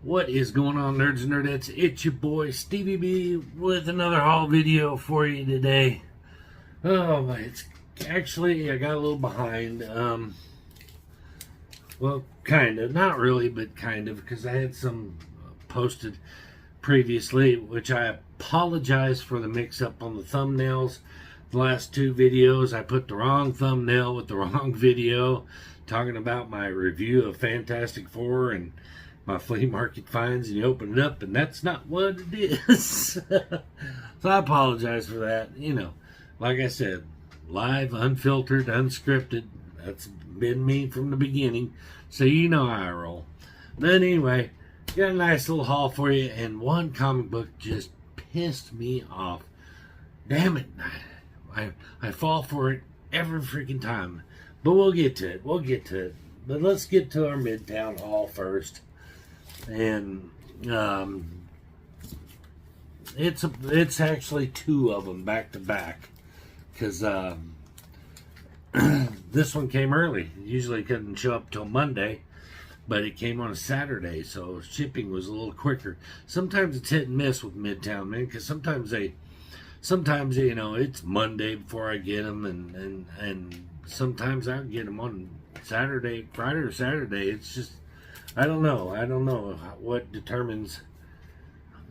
What is going on, nerds and nerdettes? It's your boy Stevie B with another haul video for you today. Oh my, it's actually I got a little behind. Well, kind of, not really, but kind of, because I had some posted previously, which I apologize for the mix-up on the thumbnails. The last two videos, I put the wrong thumbnail with the wrong video, talking about my review of Fantastic Four and my flea market finds, and you open it up and that's not what it is. So I apologize for that. You know, like I said, live, unfiltered, unscripted. That's been me from the beginning, so you know how I roll. But anyway, got a nice little haul for you, and one comic book just pissed me off. Damn it, I fall for it every freaking time. But we'll get to it. But let's get to our Midtown haul first. And it's actually two of them back to back, because this one came early. Usually it couldn't show up till Monday, but it came on a Saturday, so shipping was a little quicker. Sometimes it's hit and miss with Midtown, man, because sometimes you know, it's Monday before I get them, and sometimes I get them on Friday or Saturday. It's just, I don't know what determines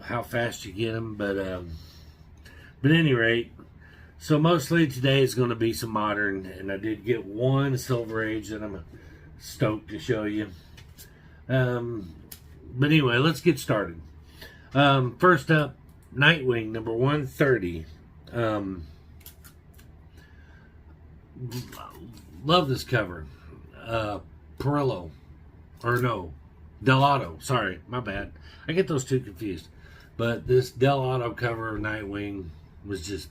how fast you get them, but at any rate, so mostly today is going to be some modern, and I did get one Silver Age that I'm stoked to show you. But anyway, let's get started. First up, Nightwing number 130. Love this cover. Perillo, or no, Dell'Otto. Sorry, my bad. I get those two confused. But this Dell'Otto cover of Nightwing was just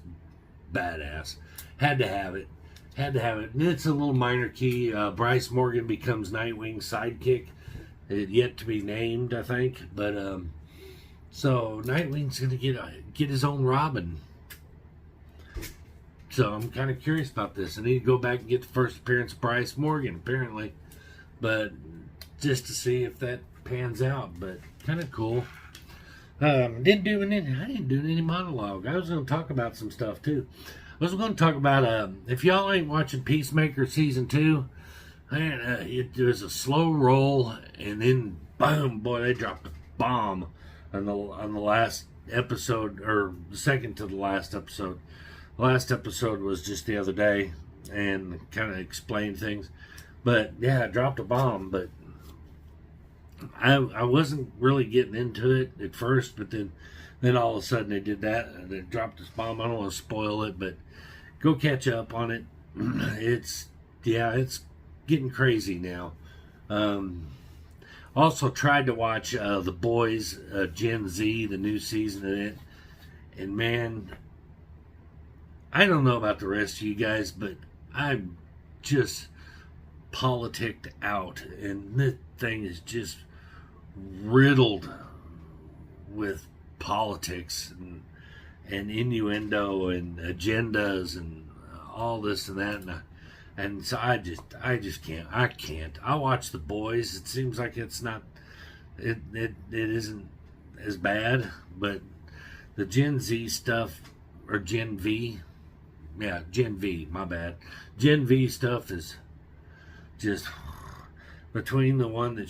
badass. Had to have it. And it's a little minor key. Bryce Morgan becomes Nightwing's sidekick. Yet to be named, I think. But so Nightwing's gonna get his own Robin. So I'm kind of curious about this. I need to go back and get the first appearance of Bryce Morgan, apparently. But just to see if that pans out. But kind of cool. I didn't do any monologue. I was going to talk about some stuff too. I was going to talk about if y'all ain't watching Peacemaker season 2, man, it was a slow roll, and then boom, boy, they dropped a bomb on the last episode, or the second to the last episode. The last episode was just the other day, and kind of explained things. But yeah, it dropped a bomb, but I wasn't really getting into it at first, but then all of a sudden they did that, and they dropped this bomb. I don't want to spoil it, but go catch up on it. It's getting crazy now. Also tried to watch The Boys, Gen Z, the new season of it, and man, I don't know about the rest of you guys, but I'm just politicked out, and this thing is just riddled with politics and innuendo and agendas and all this and that, and so I just can't. I watch The Boys. It seems like it isn't as bad, but the Gen Z stuff, or Gen V, my bad. Gen V stuff is just, between the one that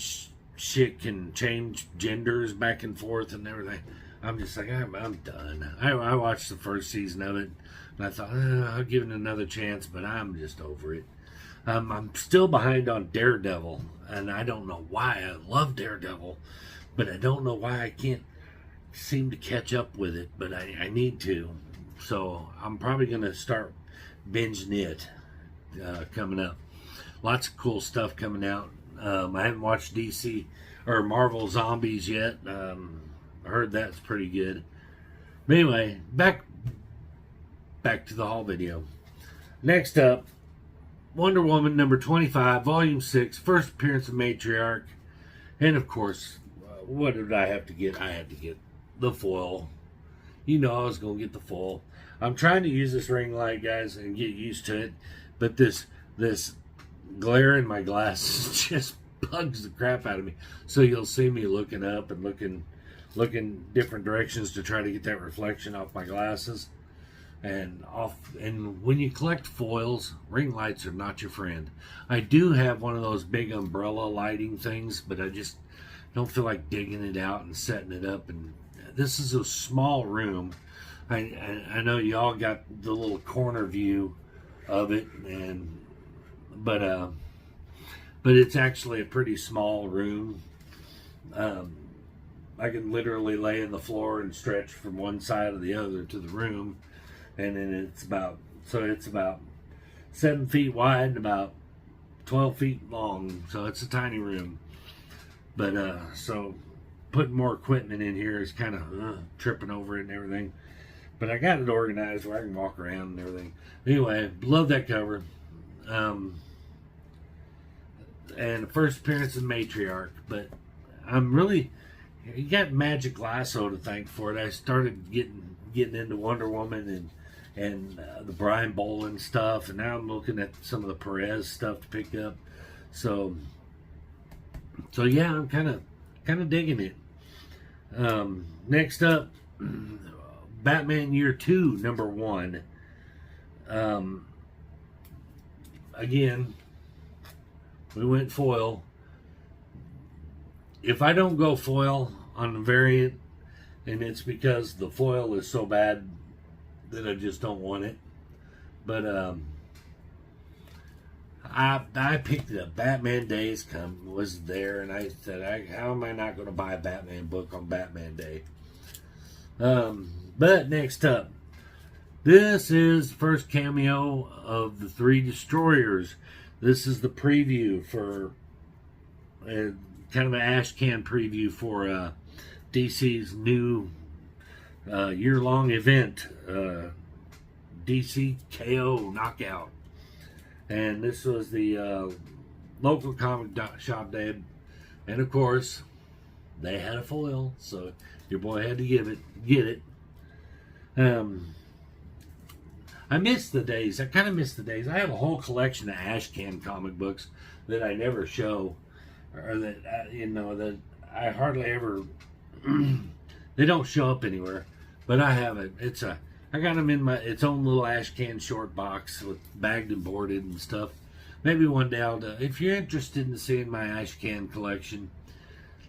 shit can change genders back and forth and everything, I'm just like, I'm done. I watched the first season of it, and I thought, I'll give it another chance, but I'm just over it. I'm still behind on Daredevil, and I don't know why. I love Daredevil, but I don't know why I can't seem to catch up with it, but I need to. So I'm probably going to start binging it coming up. Lots of cool stuff coming out. I haven't watched DC or Marvel Zombies yet. I heard that's pretty good. But anyway, back to the haul video. Next up, Wonder Woman number 25, Volume 6, first appearance of Matriarch. And of course, what did I have to get? I had to get the foil. You know I was going to get the foil. I'm trying to use this ring light, guys, and get used to it. But this glare in my glasses just bugs the crap out of me. So you'll see me looking up and looking different directions to try to get that reflection off my glasses. And when you collect foils, ring lights are not your friend. I do have one of those big umbrella lighting things, but I just don't feel like digging it out and setting it up. And this is a small room. I know y'all got the little corner view of it, but it's actually a pretty small room. I can literally lay on the floor and stretch from one side to the other to the room, and then it's about 7 feet wide and about 12 feet long. So it's a tiny room. But so putting more equipment in here is kind of tripping over it and everything. But I got it organized where I can walk around and everything. Anyway, love that cover. And the first appearance of Matriarch. But I'm really, you got Magic Lasso to thank for it. I started getting into Wonder Woman and the Brian Bolland stuff, and now I'm looking at some of the Perez stuff to pick up. So yeah, I'm kind of digging it. Next up, Batman Year 2, #1. Again, we went foil. If I don't go foil on the variant, and it's because the foil is so bad that I just don't want it. But I picked it up. Batman Days was there, and I said, how am I not going to buy a Batman book on Batman Day? But next up, this is the first cameo of the 3 Destroyers. This is the preview for kind of an ash can preview for DC's new year-long event, DC KO Knockout. And this was the local comic shop day, and of course they had a foil, so your boy had to get it. I miss the days. I kind of miss the days. I have a whole collection of ash can comic books that I never show, or that that I hardly ever. They don't show up anywhere, but I have it. I got them in its own little ash can short box with bagged and boarded and stuff. Maybe one day I'll do. If you're interested in seeing my ash can collection,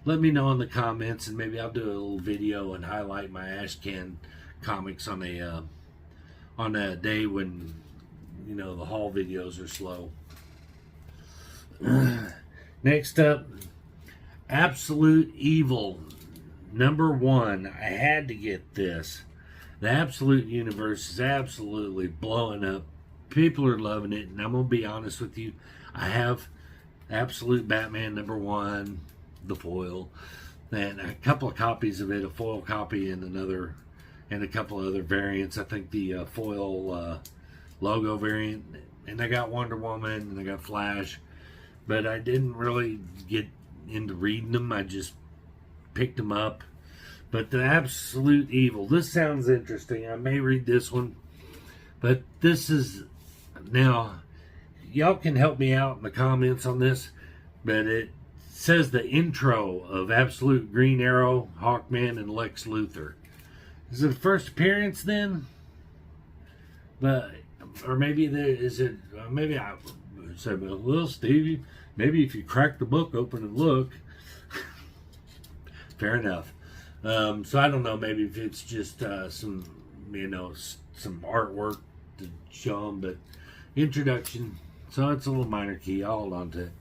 let me know in the comments, and maybe I'll do a little video and highlight my ash can comics on a day when the haul videos are slow. Next up, Absolute Evil #1. I had to get this. The Absolute universe is absolutely blowing up. People are loving it, and I'm gonna be honest with you. I have Absolute Batman #1, the foil, and a couple of copies of it, a foil copy and a couple of other variants. I think the foil logo variant, and I got Wonder Woman, and I got Flash, but I didn't really get into reading them. I just picked them up. But the Absolute Evil, this sounds interesting. I may read this one, but this is, now y'all can help me out in the comments on this, but it says the intro of Absolute Green Arrow, Hawkman, and Lex Luthor. Is it the first appearance then? But, or maybe maybe I said, well, Stevie, maybe if you crack the book open and look. Fair enough. So I don't know, maybe if it's just some artwork to show them, but introduction. So it's a little minor key. I'll hold on to it.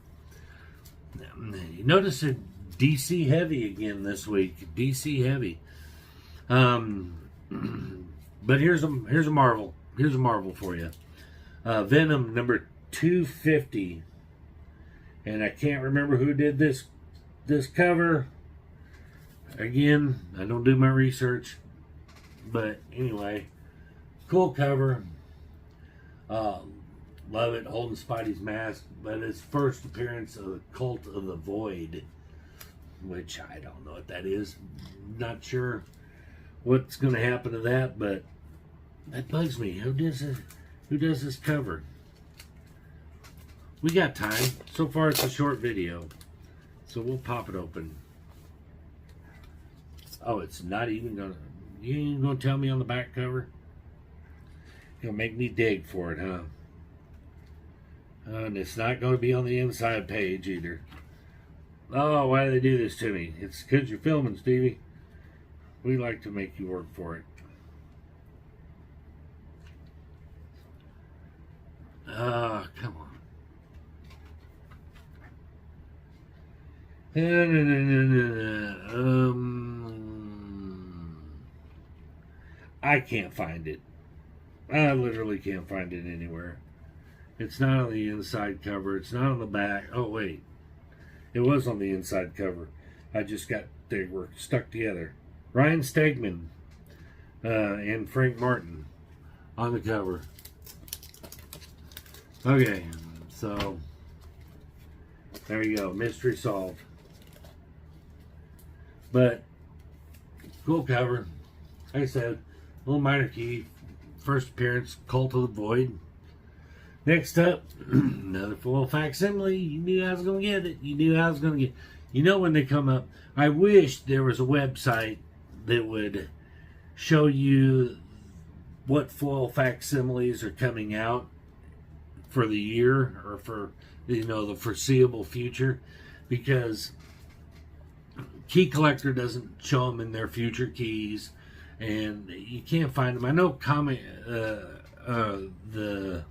You notice a DC heavy again this week. DC heavy. But here's a Marvel. Here's a Marvel for you. Venom #250, and I can't remember who did this cover. Again, I don't do my research, but anyway, cool cover. Love it, holding Spidey's mask, but his first appearance of the Cult of the Void, which I don't know what that is. Not sure what's going to happen to that, but that bugs me. Who does this cover? We got time. So far, it's a short video. So we'll pop it open. Oh, it's not even gonna. You ain't even gonna tell me on the back cover? You'll make me dig for it, huh? And it's not gonna be on the inside page either. Oh, why do they do this to me? It's because you're filming, Stevie. We like to make you work for it. Come on. I can't find it. I literally can't find it anywhere. It's not on the inside cover. It's not on the back. Oh, wait. It was on the inside cover. They were stuck together. Ryan Stegman and Frank Martin on the cover. Okay, so there you go. Mystery solved. But cool cover. Like I said, little minor key. First appearance, Cult of the Void. Next up, another full facsimile. You knew I was going to get it. You knew I was going to get it. You know when they come up, I wish there was a website that would show you what full facsimiles are coming out for the year or for, the foreseeable future, because Key Collector doesn't show them in their future keys, and you can't find them. I know the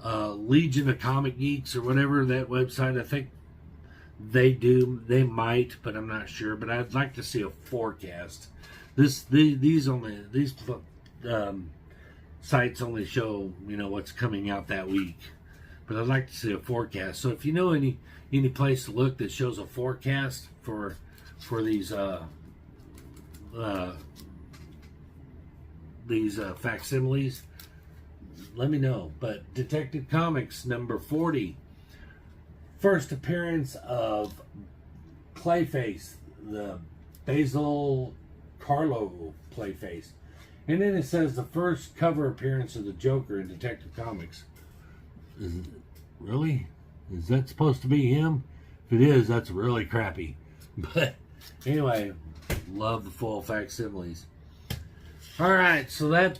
Legion of Comic Geeks or whatever, that website, I think they do. They might, but I'm not sure. But I'd like to see a forecast. These sites only show what's coming out that week, but I'd like to see a forecast. So if you know any place to look that shows a forecast for these facsimiles, let me know. But Detective Comics number 40, first appearance of Clayface, the Basil Carlo Clayface. And then it says the first cover appearance of the Joker in Detective Comics. Really? Is that supposed to be him? If it is, that's really crappy. But anyway, love the full facsimiles. Alright, so that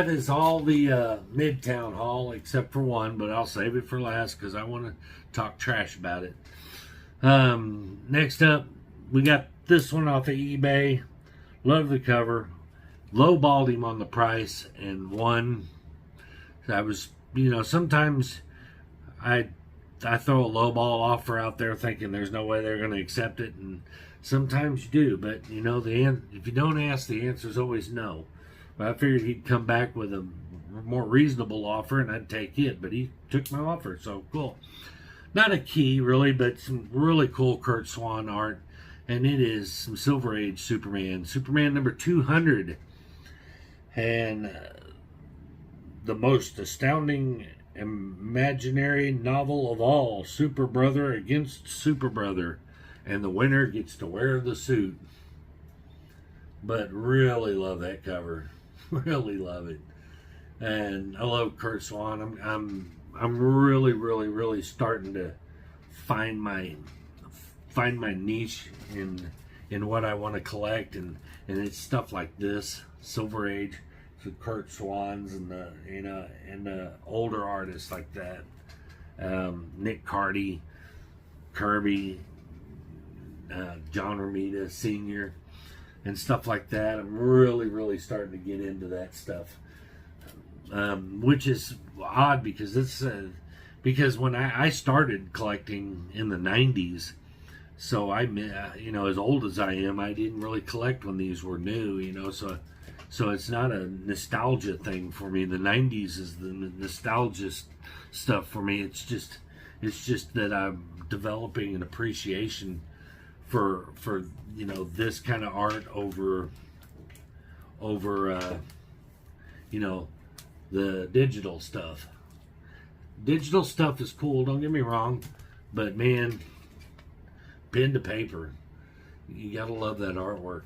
is all the Midtown haul except for one, but I'll save it for last because I want to talk trash about it. Next up, we got this one off of eBay. Love the cover. Lowballed him on the price and won. I was, sometimes I throw a lowball offer out there thinking there's no way they're going to accept it, and sometimes you do. But if you don't ask, the answer is always no. But I figured he'd come back with a more reasonable offer, and I'd take it. But he took my offer, so cool. Not a key really, but some really cool Curt Swan art, and it is some Silver Age Superman number 200. And the most astounding imaginary novel of all, Super Brother against Super Brother, and the winner gets to wear the suit. But really love that cover. Really love it. And I love Curt Swan. I'm really, really, really starting to find my niche in what I want to collect, and it's stuff like this, Silver Age, the Curt Swans, and the older artists like that, Nick Cardy, Kirby, John Romita Sr., and stuff like that. I'm really, really starting to get into that stuff, which is odd because because when I started collecting in the 90s, so as old as I am, I didn't really collect when these were new, so it's not a nostalgia thing for me. The 90s is the nostalgia stuff for me. It's just that I'm developing an appreciation for this kind of art over the digital stuff. Digital stuff is cool, don't get me wrong, but man, pen to paper, you gotta love that artwork.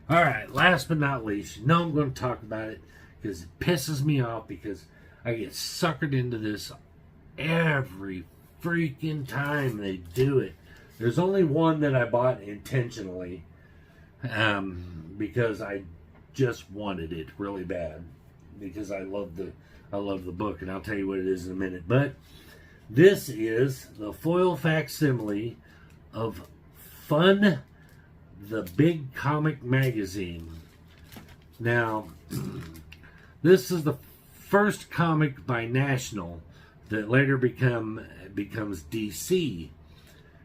Alright, last but not least, I'm going to talk about it because it pisses me off, because I get suckered into this every freaking time they do it. There's only one that I bought intentionally because I just wanted it really bad because I love the book, and I'll tell you what it is in a minute. But this is the foil facsimile of Fun, the Big Comic Magazine. Now, this is the first comic by National that later becomes DC.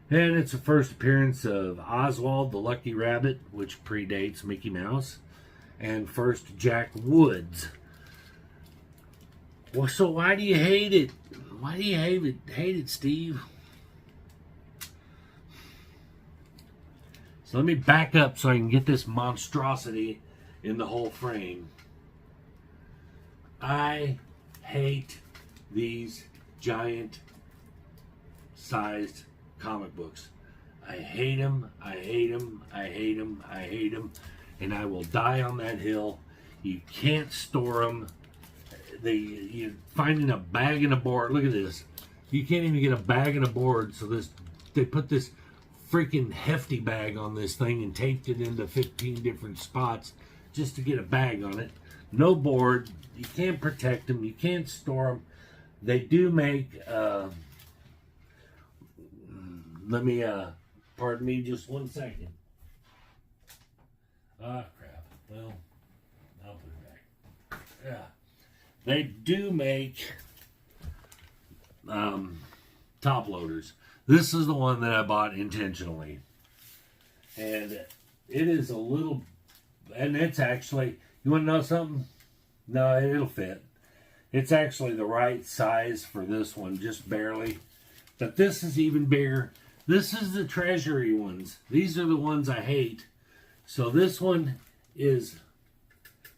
And it's the first appearance of Oswald the Lucky Rabbit, which predates Mickey Mouse, and first Jack Woods. Well, so why do you hate it? Why do you hate it, Steve? So let me back up so I can get this monstrosity in the whole frame. I hate these giant sized comic books. I hate them, I hate them, I hate them, I hate them, and I will die on that hill. You can't store them. You're finding a bag and a board. Look at this. You can't even get a bag and a board, so they put this freaking hefty bag on this thing and taped it into 15 different spots just to get a bag on it. No board. You can't protect them. You can't store them. They do make pardon me just 1 second. Ah, crap. Well, I'll put it back. Yeah. They do make top loaders. This is the one that I bought intentionally. And it is a little, and it's actually, you want to know something? No, it'll fit. It's actually the right size for this one, just barely. But this is even bigger. This is the Treasury ones. These are the ones I hate. So this one is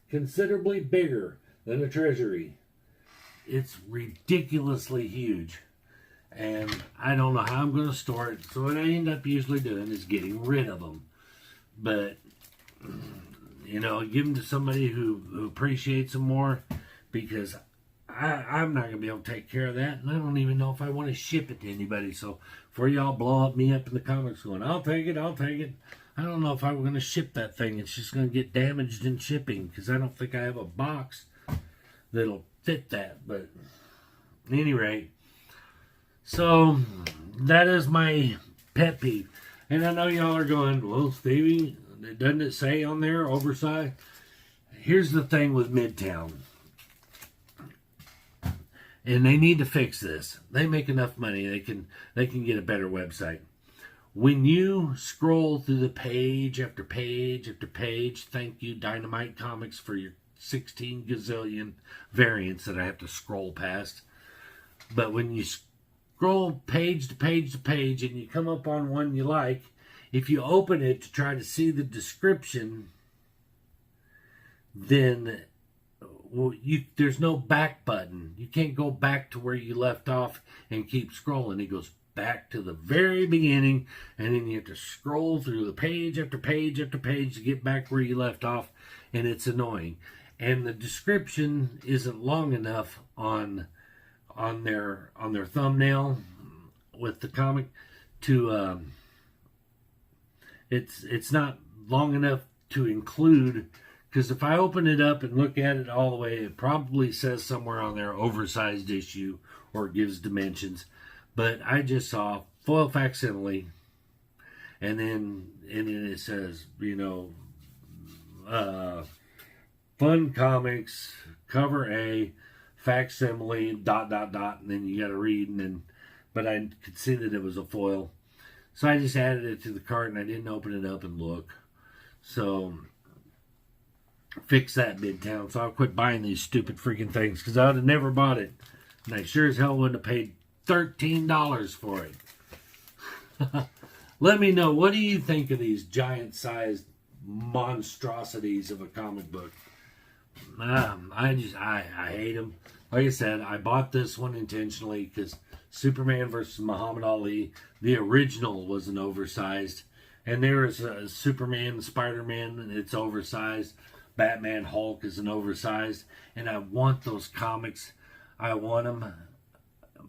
considerably bigger than a Treasury. It's ridiculously huge. And I don't know how I'm going to store it. So what I end up usually doing is getting rid of them. But, you know, give them to somebody who appreciates them more. Because I'm not going to be able to take care of that. And I don't even know if I want to ship it to anybody. So before y'all blow me up in the comments going, I'll take it, I'll take it. I don't know if I were going to ship that thing. It's just going to get damaged in shipping. Because I don't think I have a box that'll fit that. But at any rate. So that is my pet peeve. And I know y'all are going, well, Stevie, doesn't it say on there oversized? Here's the thing with Midtown. And they need to fix this. They make enough money. They can get a better website. When you scroll through the page after page after page, thank you, Dynamite Comics, for your 16 gazillion variants that I have to scroll past. But when you scroll page to page to page and you come up on one you like, if you open it to try to see the description, then there's no back button. You can't go back to where you left off and keep scrolling. It goes back to the very beginning, and then you have to scroll through the page after page after page to get back where you left off, and it's annoying. And the description isn't long enough on their thumbnail with the comic to it's not long enough to include. Because if I open it up and look at it all the way, it probably says somewhere on there oversized issue or gives dimensions. But I just saw foil facsimile, and then it says, you know, Fun Comics, cover A, facsimile, ... and then you got to read, but I could see that it was a foil. So I just added it to the cart, and I didn't open it up and look. So fix that, Midtown. So I'll quit buying these stupid freaking things, because I would have never bought it. And I sure as hell wouldn't have paid $13 for it. Let me know, what do you think of these giant-sized monstrosities of a comic book? I hate them. Like I said, I bought this one intentionally because Superman versus Muhammad Ali, the original, was an oversized. And there is a Superman, Spider-Man, and it's oversized. Batman, Hulk is an oversized. And I want those comics. I want them.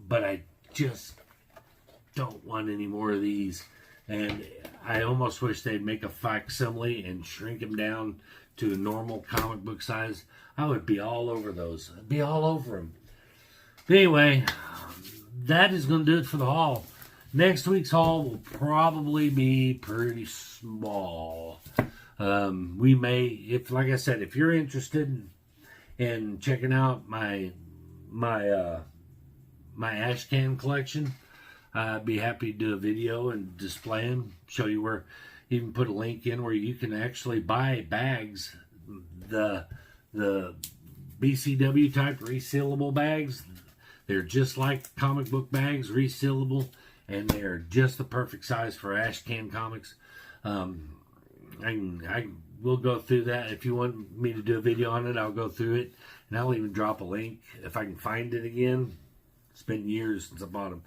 But I just don't want any more of these. And I almost wish they'd make a facsimile and shrink them down to a normal comic book size. I would be all over those. I'd be all over them. But anyway, that is going to do it for the haul. Next week's haul will probably be pretty small. We may, if like I said, if you're interested in checking out my ash can collection, I'd be happy to do a video and display them, show you where, even put a link in where you can actually buy bags, the BCW type resealable bags. They're just like comic book bags, resealable, and they're just the perfect size for ash can comics. I will go through that. If you want me to do a video on it, I'll go through it, and I'll even drop a link if I can find it again. It's been years since I bought them,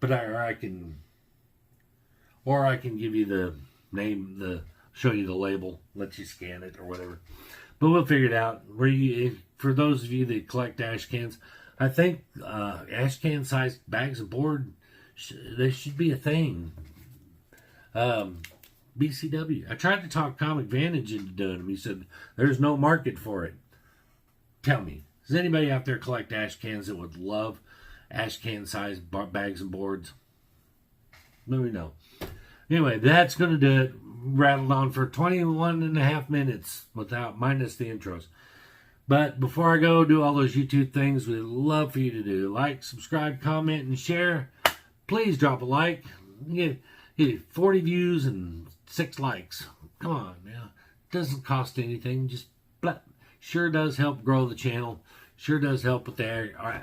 but I can give you the name, show you the label, let you scan it or whatever. But we'll figure it out. For those of you that collect ash cans, I think ash can sized bags of board, they should be a thing. BCW. I tried to talk Comic Vantage into doing them. He said there's no market for it. Tell me, does anybody out there collect ash cans that would love ash can sized bags and boards? Let me know. Anyway, that's going to do it. Rattled on for 21 and a half minutes minus the intros. But before I go do all those YouTube things, we'd love for you to do like, subscribe, comment, and share. Please drop a like. Get 40 views and 6 likes. Come on now. It doesn't cost anything. Just sure does help grow the channel. Sure does help with the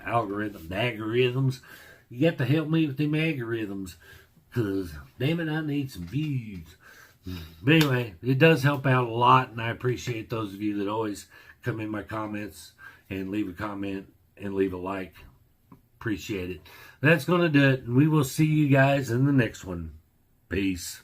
algorithms. You got to help me with them algorithms. Because, damn it, I need some views. But anyway, it does help out a lot, and I appreciate those of you that always come in my comments and leave a comment and leave a like. Appreciate it. That's going to do it, and we will see you guys in the next one. Peace.